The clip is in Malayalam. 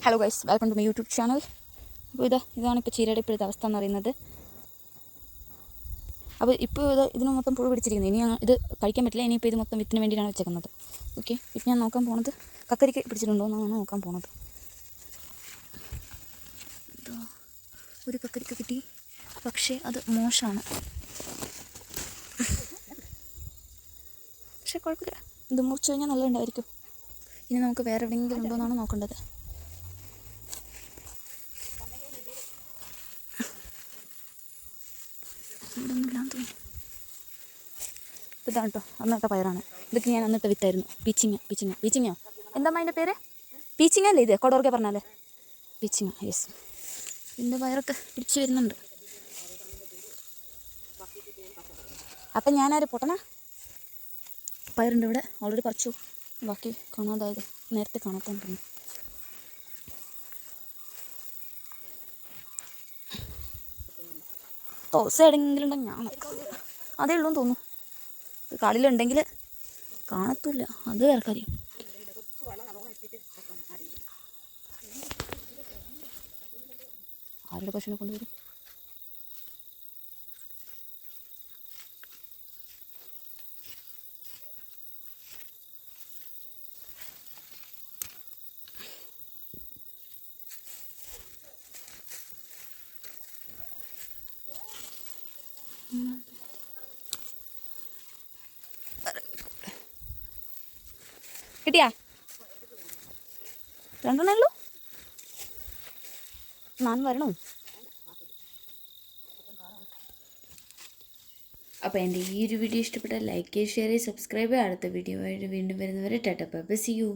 Hello guys, welcome to my YouTube channel. അപ്പോൾ ഇതാണ് ഇപ്പോൾ ചീരയുടെ ഇപ്പോഴത്തെ അവസ്ഥ എന്ന് പറയുന്നത്. അപ്പോൾ ഇപ്പോൾ ഇതിന് മൊത്തം പുഴു പിടിച്ചിരിക്കുന്നത്. ഇനി ഇത് കഴിക്കാൻ പറ്റില്ല. ഇനിയിപ്പോൾ ഇത് മൊത്തം വിത്തിന് വേണ്ടിയിട്ടാണ് വെച്ചേക്കുന്നത്. ഓക്കെ, ഇപ്പം ഞാൻ നോക്കാൻ പോണത് കക്കരിക്ക് പിടിച്ചിട്ടുണ്ടോ എന്നാണ് നോക്കാൻ പോണത്. ഒരു കക്കരിക്ക കിട്ടി, പക്ഷേ അത് മോശമാണ്. പക്ഷേ കുഴപ്പമില്ല, ഇത് മുറിച്ച് കഴിഞ്ഞാൽ നല്ലതുണ്ടായിരിക്കും. ഇനി നമുക്ക് വേറെ എവിടെയെങ്കിലും ഉണ്ടോ എന്നാണ് നോക്കേണ്ടത്. ഇതാണ് കേട്ടോ, അന്നത്തെ പയറാണ്. ഇതൊക്കെ ഞാൻ അന്നത്തെ വിത്തായിരുന്നു. പീച്ചിങ്ങയോ എന്താ അതിൻ്റെ പേര്? പീച്ചിങ്ങ അല്ലേ ഇത്? കൊടോർക്കെ പറഞ്ഞാലേ പീച്ചിങ്ങ. യെസ്, ഇതിൻ്റെ പയറൊക്കെ പിടിച്ച് വരുന്നുണ്ട്. അപ്പം ഞാനാര് പൊട്ടണ പയറുണ്ട് ഇവിടെ, ഓൾറെഡി പറിച്ചു. ബാക്കി കാണാതായത് നേരത്തെ കാണാത്തോണ്ട് ദോശ എവിടെയെങ്കിലും ഉണ്ടെങ്കിൽ ഞാൻ അതേ ഉള്ളൂ എന്ന് തോന്നുന്നു. കാളിലുണ്ടെങ്കിൽ കാണത്തില്ല, അത് വേറെ കാര്യം. ആരുടെ പശുവിനെ കൊണ്ടുവരും? കിട്ടിയാ? രണ്ടെണ്ണേ ഉള്ളൂ. ഞാൻ വരണോ? അപ്പോൾ എൻ്റെ ഈ ഒരു വീഡിയോ ഇഷ്ടപ്പെട്ടാൽ ലൈക്ക് ചെയ്യുക, ഷെയർ ചെയ്യുക, സബ്സ്ക്രൈബ് ചെയ്യുക. അടുത്ത വീഡിയോ ആയിട്ട് വീണ്ടും വരുന്നവരെ tata bye bye, see U.